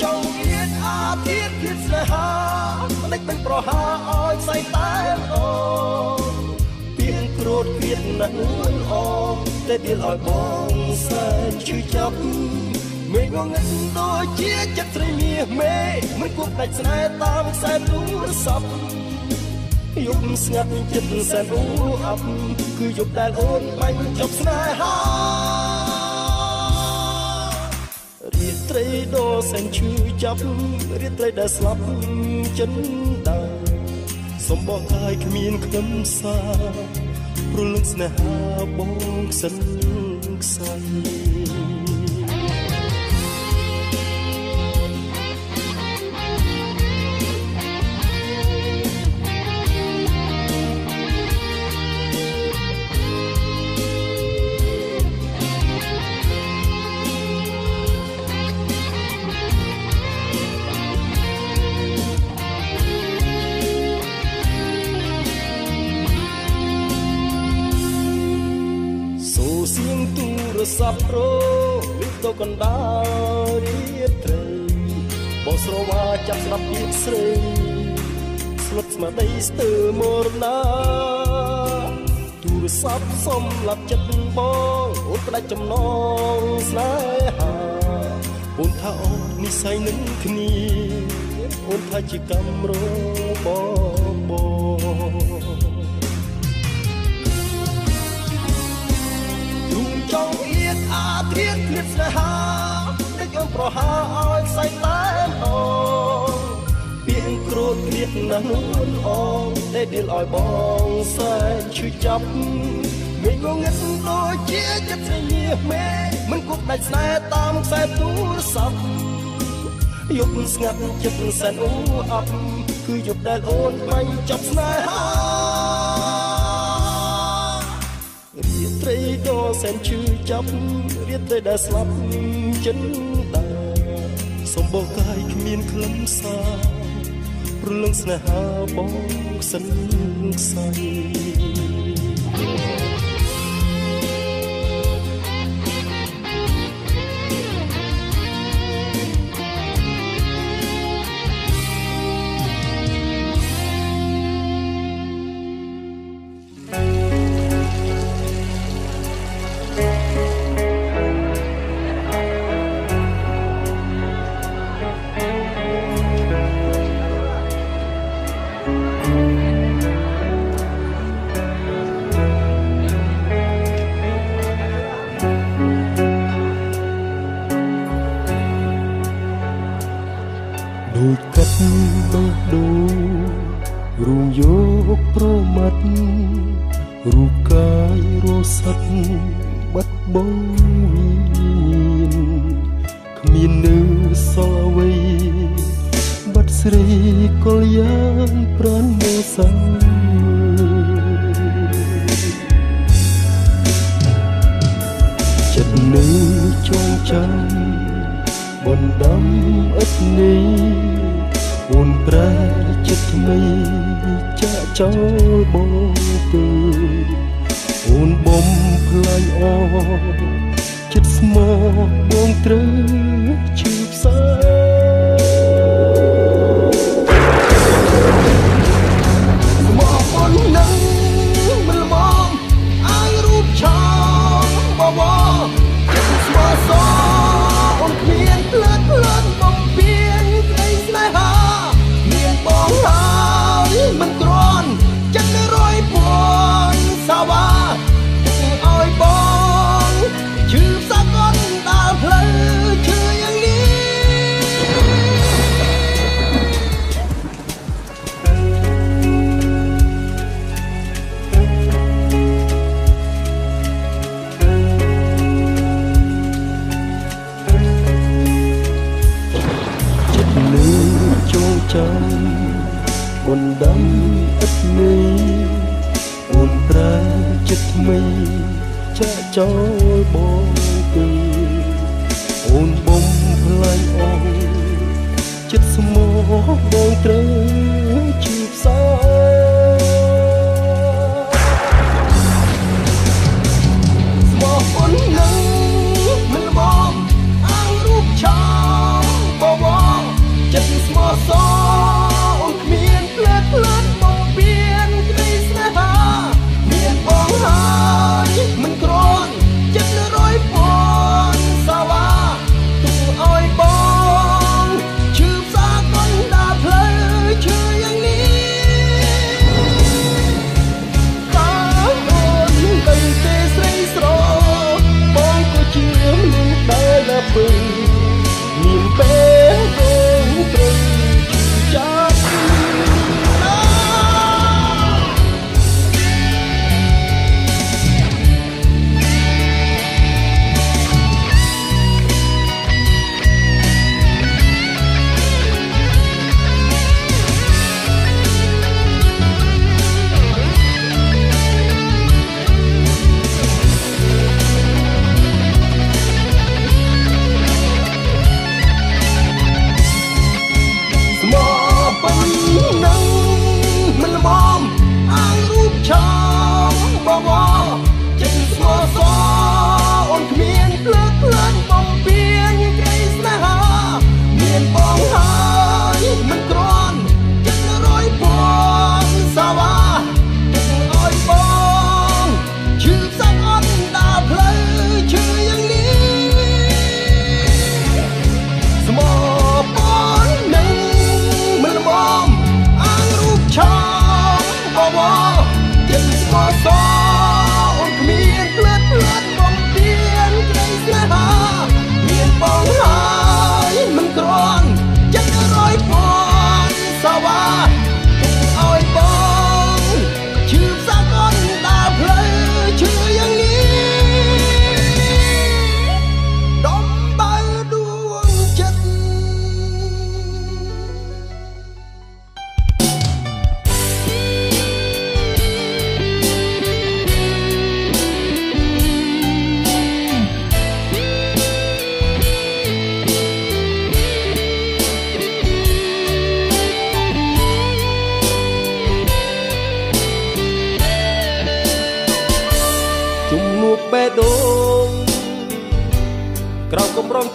ចង់មានអាទិត្យភាពស្នេហាមិនមិនប្រហាឲ្យស្អីតែអូពីងគ្រូតគៀតណាស់អូតែដៀលឲ្យបងសែនជឿចាប់មេងងឹតដូចជាចិត្តស្រីមាសមេមិនគួរដាច់ស្នេហ៍តាមខ្សែទូរស័ព្ទយប់ស្ងាត់ចិត្តសែនអូអាប់គឺយប់ដែលអូនបាញ់ចប់ស្នេហារាត្រីដ៏សែនឈឺចាប់រាត្រីដែលស្លាប់ចិនដាសំបងកាយគ្មានខ្លឹមសារព្រលឹងស្នេហាបងខ្សិនខ្សៃរស័ព្ទប្រូលឹកទៅកណ្ដាលរាត្រីបងស្រវាចាប់ស្ដាប់ពាក្យស្រីស្លុតស្មារតីស្ទើរមរណាទូរស័ព្ទសុំឡាប់ចិត្តបងអូនផ្ដាច់ចំណងស្នេហា អូនថាអូននិស័យនឹងគ្នាអូនថាជាកម្មរបស់បងទូចង់អៀតអាធៀនគ្លៀតស្នេហាដឹកអូនប្រហាឲ្យខ្សែតែអងពីងគ្រូតគ្លៀតណាស់នួនអងដែលដៀលឲ្យបងសែនឈឺចាប់មេងងឹតដូចជាចិត្តស្នេហ៍មេមិនគប់ដាច់ស្នេហ៍តាមខ្សែទូរស័ព្ទយប់ស្ងាត់ចិត្តសែនអូអប់គឺយប់ដែលអូនបាញ់ចាប់ស្នេហារាត្រីដ៏សែនឈឺចាប់រាត្រីដែលស្លាប់ចិត្តដាសម្បូរកាយគ្មានខ្លឹមសារព្រលឹងស្នេហាបងសិនខ្សែដូចកាត់បេះដូងរួមយកប្រមាត់រូបកាយរសាត់បាត់បង់មានគ្មាននៅសល់អ្វីបាត់ស្រីកលយ៉ាងប្រាណមេសាចិត្តនៅចងចាំបណ្ដាំឥតនេះអូនប្រែចិត្តថ្មីចាក់ចោលបងទៅអូនបំផ្លាញអស់ចិត្តស្មោះបងត្រូវឈឺផ្សាមកអូននឹងមិនមកអាយរូបឆោបបចិត្តស្មោះសអូនគ្មានផ្លើតផ្លើតបំពេញក្តីស្នេហាមានបងហើយមិនគ្រាន់ចិត្តរយពួនសាវ៉ាឲ្យបងឈឺផ្សាកូនដើរផ្លូវឈឺយ៉ាងនេះចាំបណ្ដាំឥតនេះអូនប្រែចិត្តថ្មីចាក់ចោលបងទៅអូនបំផ្លាញអស់ចិត្តស្មោះបងត្រូវជឿផ្សាស្មោះអូននឹងមិនមកអាយរូបឆោបបចិត្តស្មោះសអូនគ្មានផ្លែផ្លាត់បំពេញក្តីស្នេហាមានបងហើយមិនគ្រាន់ចិត្តរយពួនសាវ៉ាទុកឲ្យបងឈឺផ្សាកូនដើរផ្លូវឈឺ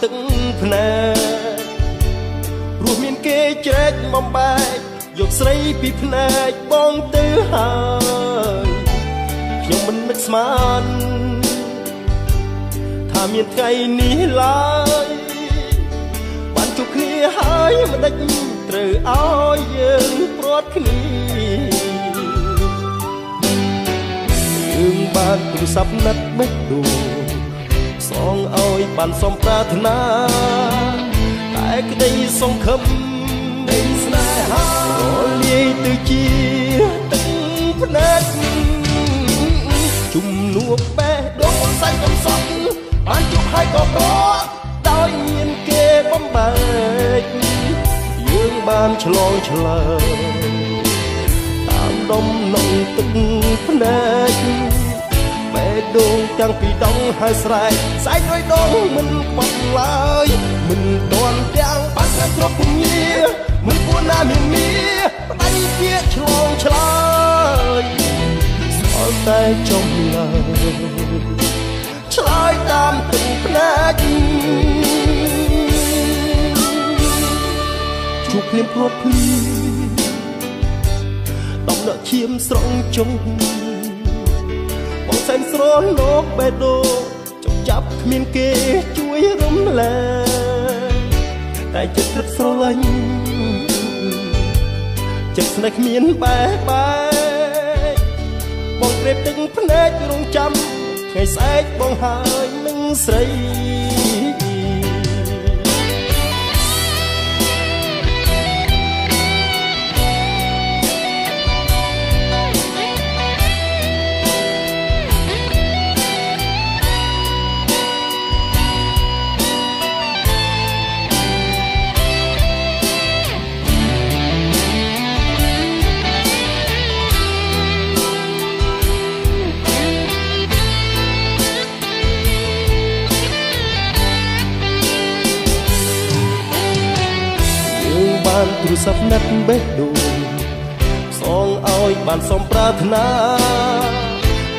ទឹកភ្នែកព្រោះមានគេជ្រែកបំបែកយកស្រីពីភ្នែកបងទៅហើយខ្ញុំមិននឹកស្មានថាមានថ្ងៃនេះឡើយបានជួបគ្នាហើយមិនដេចត្រូវឲ្យយើងព្រាត់គ្នាយើងបានទូរស័ព្ទណាត់បេះដូងសងឲ្យបានសំប្រាថ្នាតែក្តីសង្ឃឹមនៃស្នេហារលាយទៅជាទឹកភ្នែកជំនួបបេះដូងសាច់កំសត់បានជួបហើយក៏ប្រត់ដោយមានគេបំបែកយើងបានឆ្លងឆ្លើយតាមដុំនំទឹកភ្នែកបេះដូងទាំងពីរដងហើយស្រែកស្អែកដោយដងមិនខ្វាត់ឡើយមិនទាន់ទាំងបានស្រាប់គ្រប់ពញាមិនគួរណាមានមាប្តីជាឆ្លងឆ្លើយស្អល់តែចំឡើយឆ្លើយតាមទឹកភ្នែកជួបភ្លាមភ្លាត់ភ្លីដំណក់ឈាមស្រង់ចុងបងសែនស្រលោកបេះដូងចង់ចាប់គ្មានគេជួយរំលែកតែចិត្តរឹតស្រលាញ់ចិត្តស្នេហ៍គ្មានបែកបងក្រេបទឹកភ្នែករងចាំថ្ងៃស្អែកបងហើយនឹងស្រីបានទូរស័ព្ទណាត់បេះដូងសងឲ្យបានសំប្រាថ្នា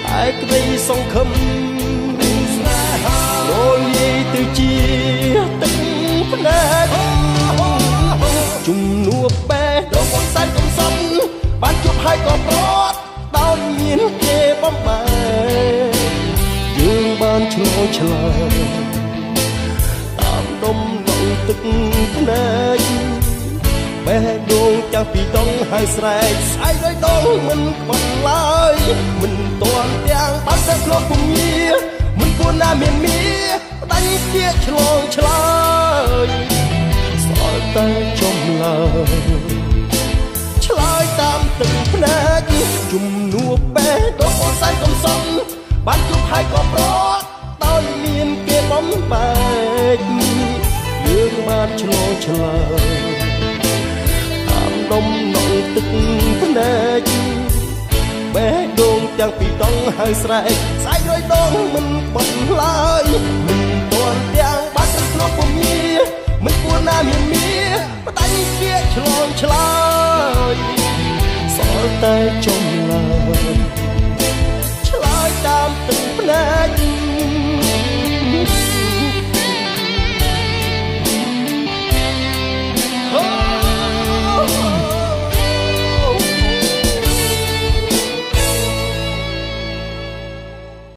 តែក្តីសង្ឃឹមស្នេហារលាយទៅជាទឹកភ្នែកជំនួបបេះដូងសាច់កំសត់បានជួបហើយក៏ប្រត់ដោយមានគេបំបែកយើងបានឆ្លងឆ្លើយតាមដុំដងទឹកភ្នែកបេះដូងទាំងពីរដងហើយស្រែកស្អែកដោយដងមិនខ្វាត់ឡើយមិនទាន់ទាំងបានស្រាប់លោកពញាមិនគួរណាមានមាប្តីជាឆ្លងឆ្លើយស្អល់តែចំឡើយឆ្លើយតាមទឹកភ្នែកជំនួបបេះដូងសាច់កំសត់បានជួបហើយក៏ប្រត់ដោយមានគេបំបែកយើងបានឆ្លងឆ្លើយដុំនងទឹកភ្នែកបេះដូងទាំងពីរដងហើយស្រែកស្អែករយដងមិនខ្វាត់ឡើយមិនទាន់ទាំងបានស្រាប់ពញាមិនគួរណាមានមាប្តីជាឆ្លងឆ្លើយសល់តែចំ